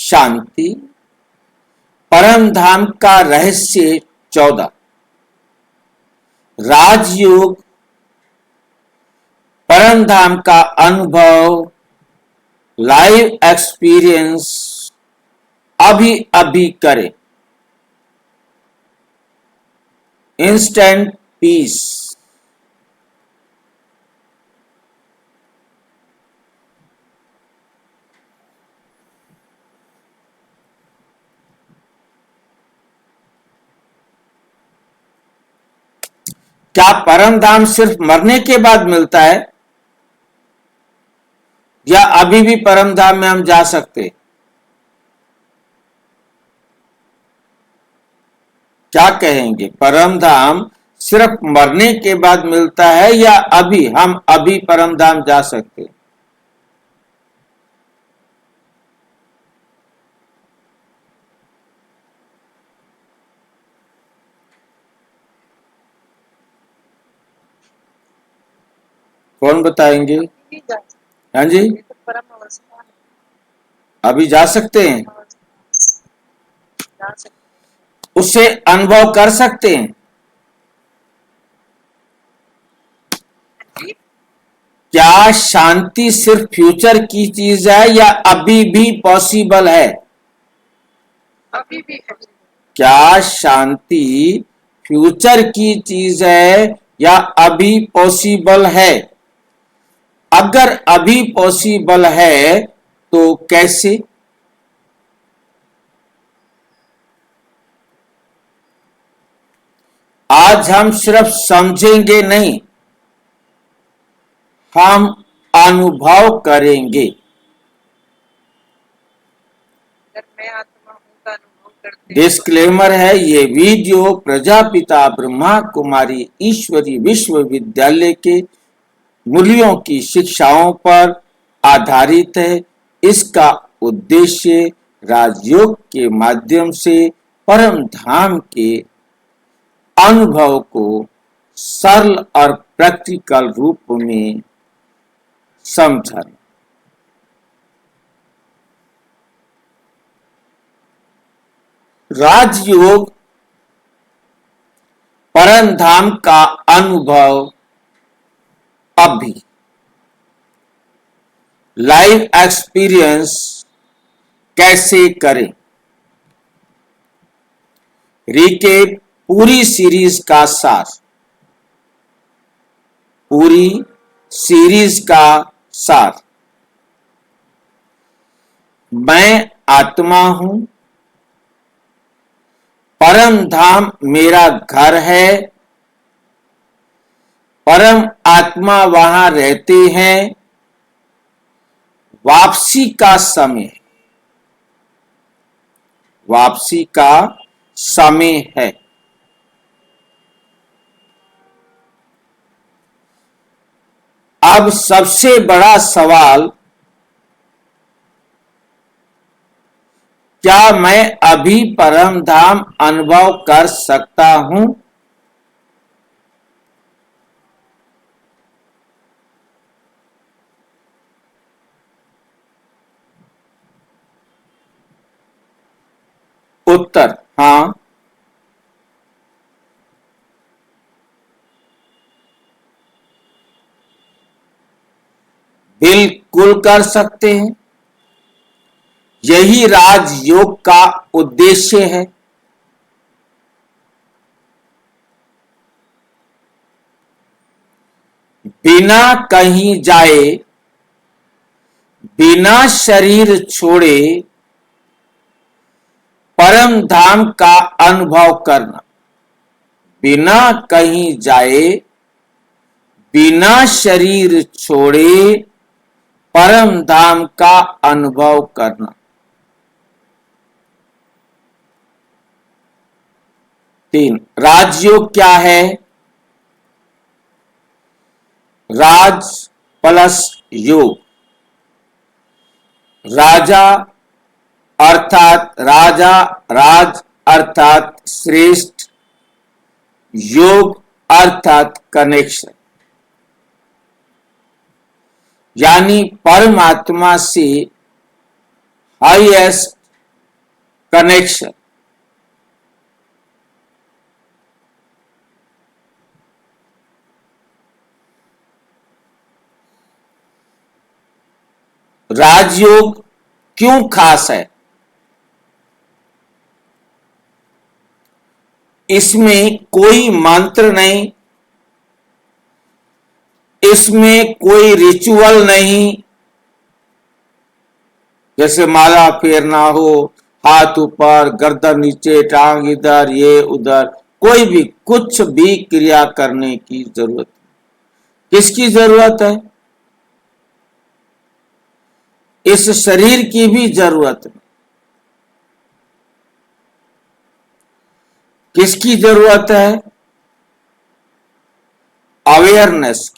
शांति, परम धाम का रहस्य 14, राजयोग, परम धाम का अनुभव, लाइव एक्सपीरियंस अभी अभी करें। Instant peace. क्या परम धाम सिर्फ मरने के बाद मिलता है या अभी भी परम धाम में हम जा सकते हैं? क्या कहेंगे, परम धाम सिर्फ मरने के बाद मिलता है या हम अभी परम धाम जा सकते हैं? कौन बताएंगे? हाँ जी, अभी जा सकते हैं, उससे अनुभव कर सकते हैं। क्या शांति सिर्फ फ्यूचर की चीज है या अभी भी पॉसिबल है? अभी भी है। क्या शांति फ्यूचर की चीज है या अभी पॉसिबल है? अगर अभी पॉसिबल है तो कैसे? आज हम सिर्फ समझेंगे नहीं, हम अनुभव करेंगे। मैं आत्मा हूँ का अनुभव करते हैं। डिस्क्लेमर है, ये वीडियो प्रजापिता ब्रह्मा कुमारी ईश्वरी विश्वविद्यालय के मूल्यों की शिक्षाओं पर आधारित है। इसका उद्देश्य राजयोग के माध्यम से परम धाम के अनुभव को सरल और प्रैक्टिकल रूप में समझना। राजयोग, परम धाम का अनुभव अभी, लाइव एक्सपीरियंस कैसे करें? रिकेप, पूरी सीरीज का सार, पूरी सीरीज का सार। मैं आत्मा हूं, परम धाम मेरा घर है, परम आत्मा वहां रहते हैं, वापसी का समय, वापसी का समय है। अब सबसे बड़ा सवाल, क्या मैं अभी परम धाम अनुभव कर सकता हूं? उत्तर, हां, बिल्कुल कर सकते हैं। यही राजयोग का उद्देश्य है। बिना कहीं जाए, बिना शरीर छोड़े परम धाम का अनुभव करना। बिना कहीं जाए, बिना शरीर छोड़े परम धाम का अनुभव करना। 3, राजयोग क्या है? राज प्लस योग। राजा अर्थात राजा, राज अर्थात श्रेष्ठ, योग अर्थात कनेक्शन, यानी परमात्मा से हाईएस्ट कनेक्शन। राजयोग क्यों खास है? इसमें कोई मंत्र नहीं, इसमें कोई रिचुअल नहीं, जैसे माला फेरना हो, हाथ ऊपर गर्दन नीचे टांग इधर ये उधर, कोई भी कुछ भी क्रिया करने की जरूरत। किसकी जरूरत है? इस शरीर की भी जरूरत है। किसकी जरूरत है? अवेयरनेस।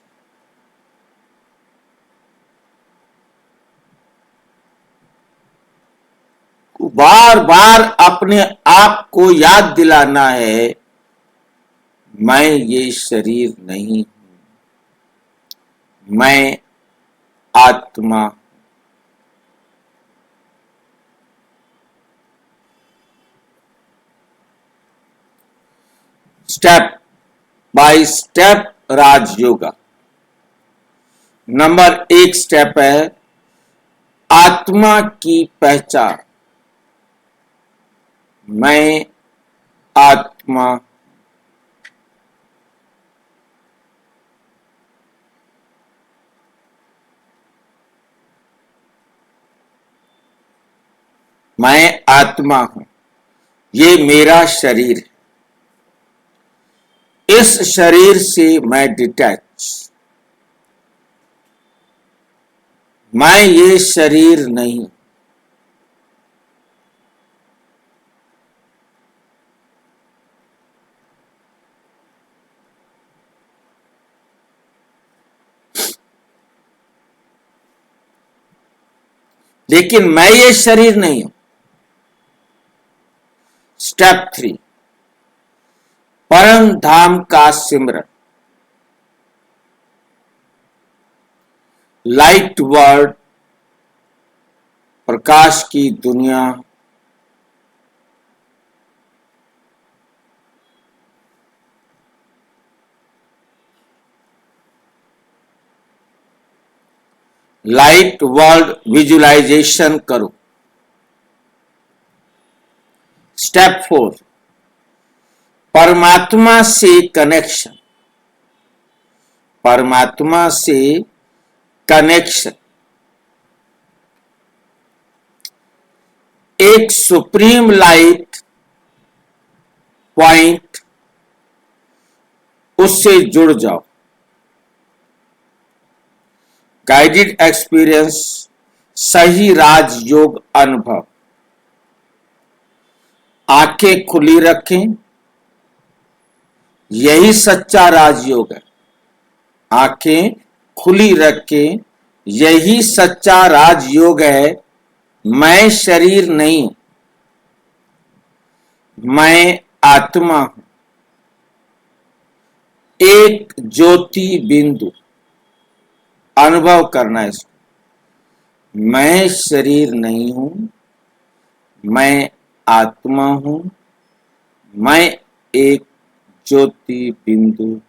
बार बार अपने आप को याद दिलाना है, मैं ये शरीर नहीं हूं, मैं आत्मा। Step by step Rajyoga. Number 1 step है आत्मा की पहचान। मैं आत्मा। मैं आत्मा हूं, ये मेरा शरीर है, इस शरीर से मैं डिटैच। मैं ये शरीर नहीं। लेकिन मैं ये शरीर नहीं हूं। स्टेप 3 परम धाम का सिमरन। लाइट वर्ल्ड, प्रकाश की दुनिया, लाइट वर्ल्ड विजुअलाइजेशन करो। स्टेप 4 परमात्मा से कनेक्शन। परमात्मा से कनेक्शन। एक सुप्रीम लाइट पॉइंट, उससे जुड़ जाओ। गाइडेड एक्सपीरियंस, सही राजयोग अनुभव। आंखें खुली रखें, यही सच्चा राजयोग है। आंखें खुली रखें, यही सच्चा राजयोग है। मैं शरीर नहीं, मैं आत्मा हूं, एक ज्योति बिंदु। अनुभव करना है इसको। मैं शरीर नहीं हूं, मैं आत्मा हूं, मैं एक ज्योति बिंदु।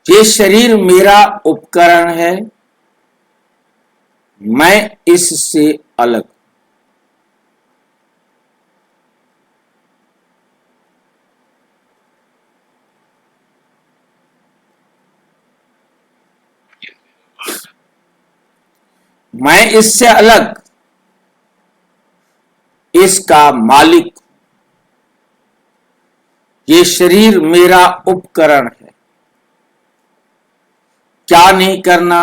ये शरीर मेरा उपकरण है, मैं इससे अलग। मैं इससे अलग, इसका मालिक। ये शरीर मेरा उपकरण है। क्या नहीं करना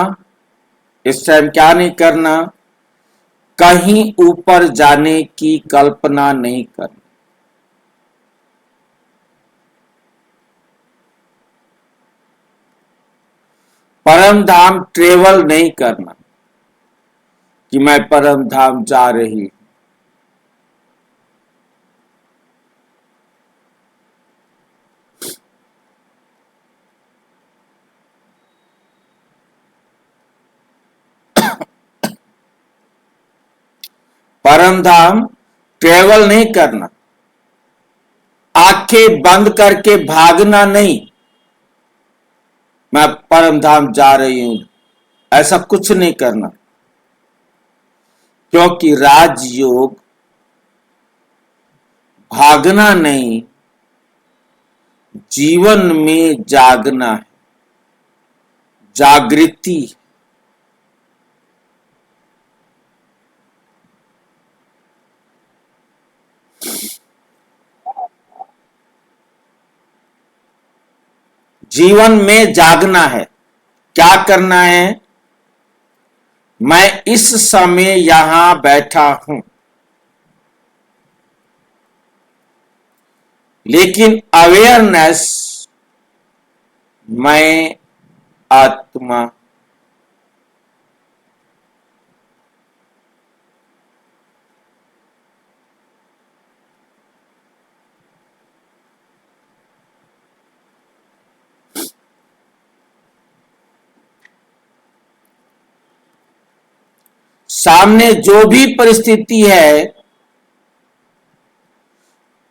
इस टाइम? क्या नहीं करना? कहीं ऊपर जाने की कल्पना नहीं करनी। परम धाम ट्रेवल नहीं करना कि मैं परम धाम जा रही हूं। परम धाम ट्रेवल नहीं करना, आंखें बंद करके भागना नहीं, मैं परम धाम जा रही हूं, ऐसा कुछ नहीं करना। क्योंकि राजयोग भागना नहीं, जीवन में जागना है, जागृति। जीवन में जागना है। क्या करना है? मैं इस समय यहां बैठा हूं, लेकिन अवेयरनेस मैं आत्मा। सामने जो भी परिस्थिति है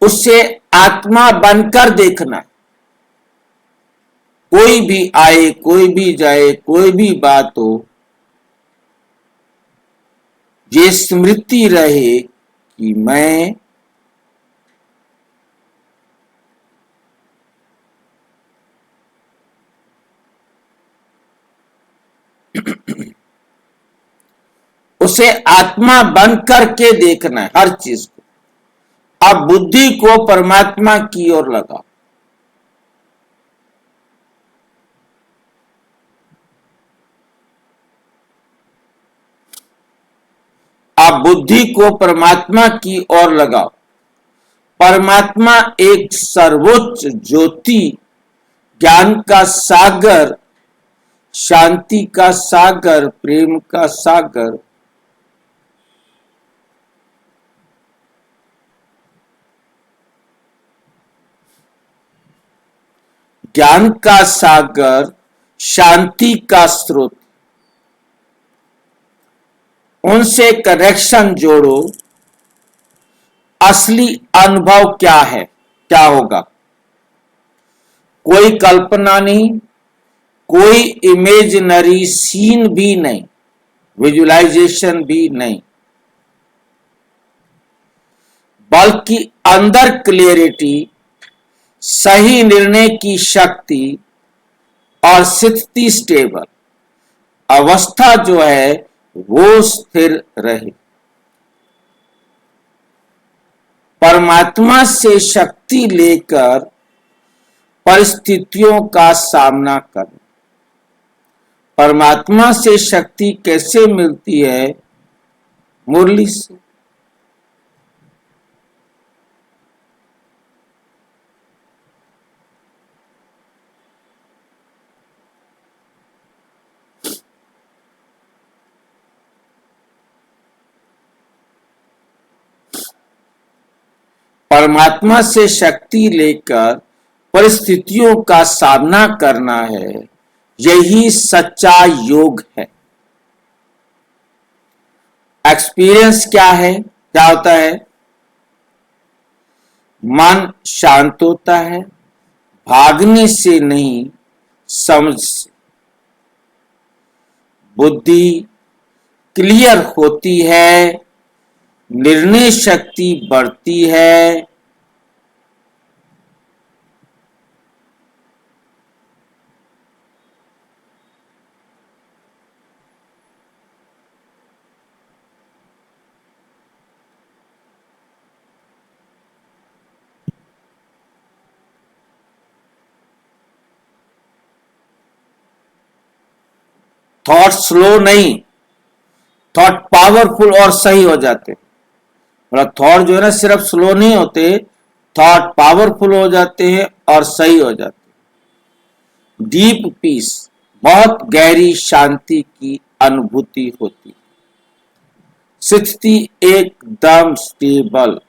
उससे आत्मा बनकर देखना। कोई भी आए, कोई भी जाए, कोई भी बात हो, ये स्मृति रहे कि मैं उसे आत्मा बन करके देखना है हर चीज को। अब बुद्धि को परमात्मा की ओर लगाओ। आप बुद्धि को परमात्मा की ओर लगाओ। परमात्मा एक सर्वोच्च ज्योति, ज्ञान का सागर, शांति का सागर, प्रेम का सागर, ज्ञान का सागर, शांति का स्रोत। उनसे कनेक्शन जोड़ो। असली अनुभव क्या है, क्या होगा? कोई कल्पना नहीं, कोई इमेजिनरी सीन भी नहीं, विजुअलाइजेशन भी नहीं, बल्कि अंदर क्लियरिटी, सही निर्णय की शक्ति और स्थिति, स्टेबल अवस्था जो है वो स्थिर रहे। परमात्मा से शक्ति लेकर परिस्थितियों का सामना करना। परमात्मा से शक्ति कैसे मिलती है? मुरली से। परमात्मा से शक्ति लेकर परिस्थितियों का सामना करना है, यही सच्चा योग है। एक्सपीरियंस क्या है? क्या होता है? मन शांत होता है, भागने से नहीं, समझ से। बुद्धि क्लियर होती है, निर्णय शक्ति बढ़ती है, थॉट स्लो नहीं, थॉट पावरफुल और सही हो जाते। मतलब थॉट जो है ना सिर्फ स्लो नहीं होते, थॉट पावरफुल हो जाते हैं और सही हो जाते हैं। डीप पीस, बहुत गहरी शांति की अनुभूति होती। स्थिति एकदम स्टेबल,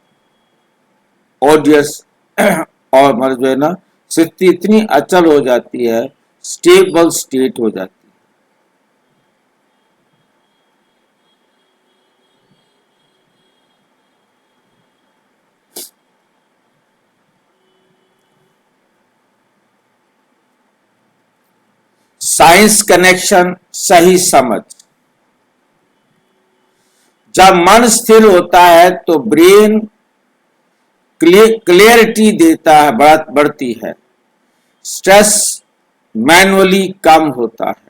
ऑडियंस और मतलब जो है ना स्थिति इतनी अचल हो जाती है, स्टेबल स्टेट हो जाती है। साइंस कनेक्शन, सही समझ। जब मन स्थिर होता है तो ब्रेन क्लियरिटी देता है, बढ़ती है, स्ट्रेस मैनुअली कम होता है।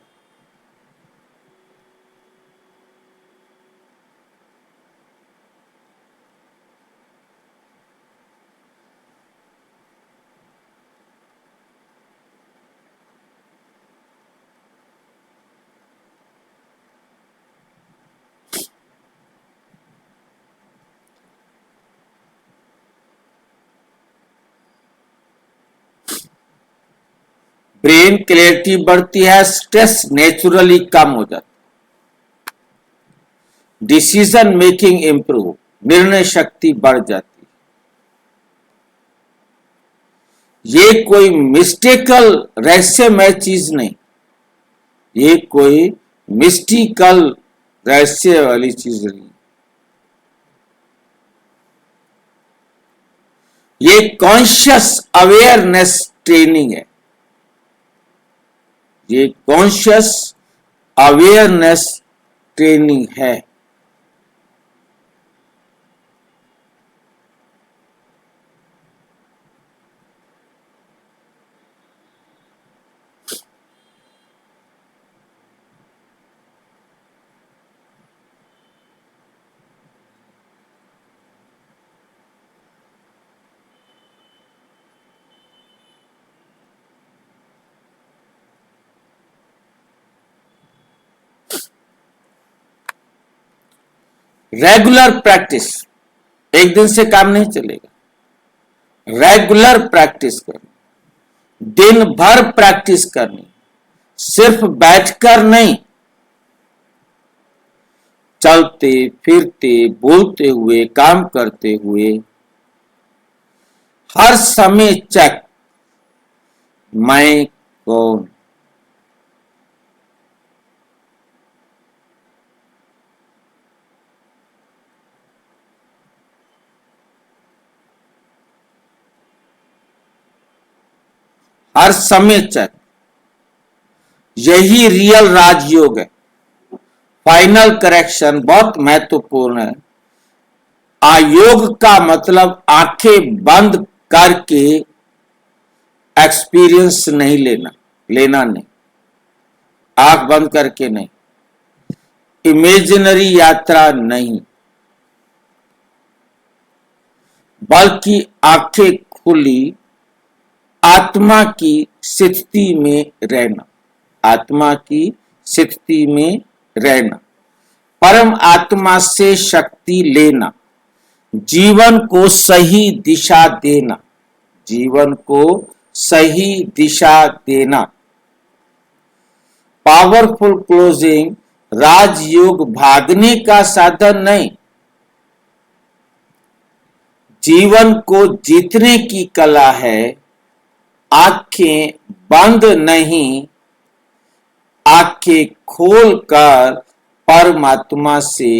ब्रेन क्लियरिटी बढ़ती है, स्ट्रेस नेचुरली कम हो जाता है, डिसीजन मेकिंग इंप्रूव, निर्णय शक्ति बढ़ जाती है। ये कोई मिस्टेकल रहस्यमय चीज नहीं, ये कोई मिस्टिकल रहस्य वाली चीज नहीं, ये कॉन्शियस अवेयरनेस ट्रेनिंग है, ये कॉन्शियस अवेयरनेस ट्रेनिंग है। रेगुलर प्रैक्टिस, एक दिन से काम नहीं चलेगा, रेगुलर प्रैक्टिस करनी, दिन भर प्रैक्टिस करनी, सिर्फ बैठकर नहीं, चलते फिरते, बोलते हुए, काम करते हुए, हर समय चेक, मैं कौन। हर समय चेक, यही रियल राजयोग है। फाइनल करेक्शन बहुत महत्वपूर्ण है। आयोग का मतलब आंखें बंद करके एक्सपीरियंस नहीं लेना नहीं, आंख बंद करके नहीं, इमेजिनरी यात्रा नहीं, बल्कि आंखें खुली आत्मा की स्थिति में रहना, आत्मा की स्थिति में रहना, परम आत्मा से शक्ति लेना, जीवन को सही दिशा देना, जीवन को सही दिशा देना। पावरफुल क्लोजिंग राजयोग भागने का साधन नहीं, जीवन को जीतने की कला है। आंखें बंद नहीं, आंखें खोलकर परमात्मा से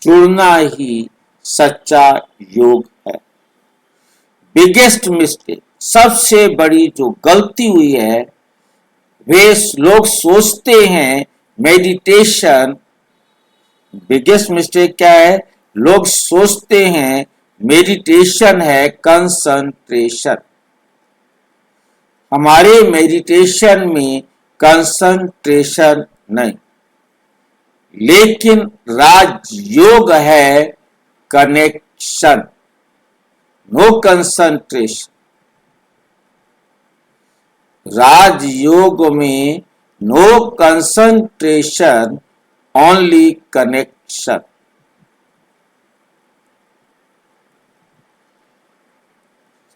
जुड़ना ही सच्चा योग है। बिगेस्ट मिस्टेक, सबसे बड़ी जो गलती हुई है, वे लोग सोचते हैं मेडिटेशन, बिगेस्ट मिस्टेक क्या है, लोग सोचते हैं मेडिटेशन है कंसंट्रेशन। हमारे मेडिटेशन में कंसंट्रेशन नहीं, लेकिन राजयोग है कनेक्शन, नो कंसंट्रेशन। राजयोग में नो कंसंट्रेशन, ओनली कनेक्शन।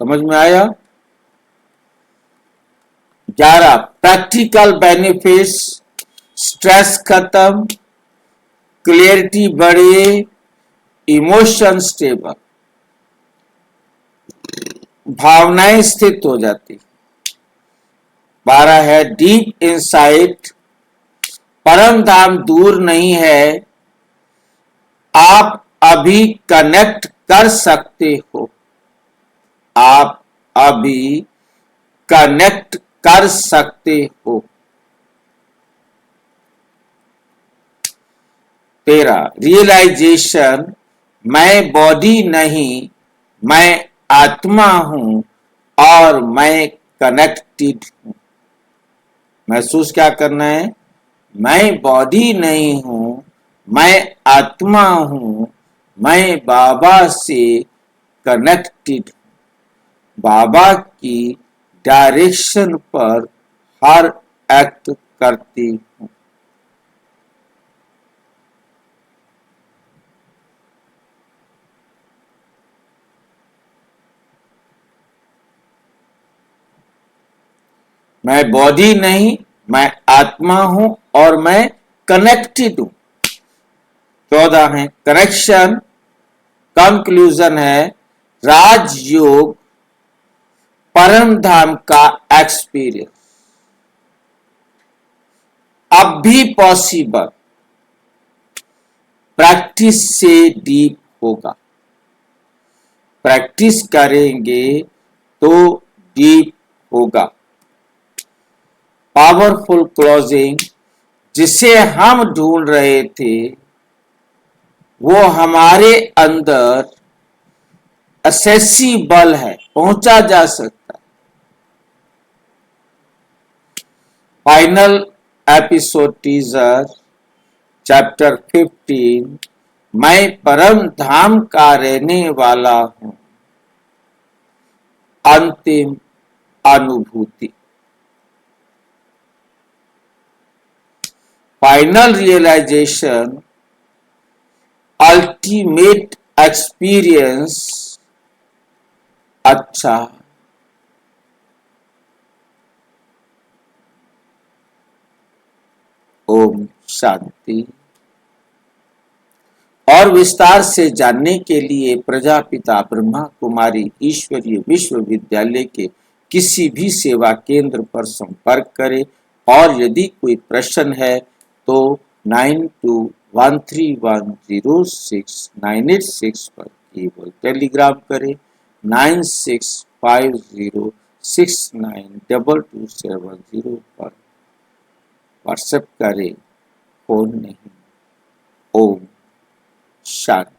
समझ में आया? 11 प्रैक्टिकल बेनिफिट्स, स्ट्रेस खत्म, क्लियरिटी बढ़े, इमोशन स्टेबल, भावनाएं स्थित हो जाती। 12 है डीप इंसाइट, परम धाम दूर नहीं है, आप अभी कनेक्ट कर सकते हो, आप अभी कनेक्ट कर सकते हो। तेरा रियलाइजेशन, मैं बॉडी नहीं, मैं आत्मा हूं और मैं कनेक्टेड हूं। महसूस क्या करना है? मैं बॉडी नहीं हूं, मैं आत्मा हूं, मैं बाबा से कनेक्टेड हूं। बाबा की डायरेक्शन पर हर एक्ट करती हूं। मैं बॉडी नहीं, मैं आत्मा हूं और मैं कनेक्टेड हूं। 14 है कनेक्शन। कंक्लूजन है राजयोग परम धाम का एक्सपीरियंस अब भी पॉसिबल, प्रैक्टिस से डीप होगा। प्रैक्टिस करेंगे तो डीप होगा। पावरफुल क्लोजिंग जिसे हम ढूंढ रहे थे वो हमारे अंदर असेसिबल है, पहुंचा जा सकता है। फाइनल एपिसोड टीजर चैप्टर 15, मैं परम धाम का रहने वाला हूं। अंतिम अनुभूति। Final realization, ultimate experience. अच्छा, ओम शांति। और विस्तार से जानने के लिए प्रजापिता ब्रह्मा कुमारी ईश्वरीय विश्वविद्यालय के किसी भी सेवा केंद्र पर संपर्क करें और यदि कोई प्रश्न है तो 9213106986 पर केवल टेलीग्राम करें। 9650692270 पर व्हाट्सएप करें, फोन नहीं। ओम शांति।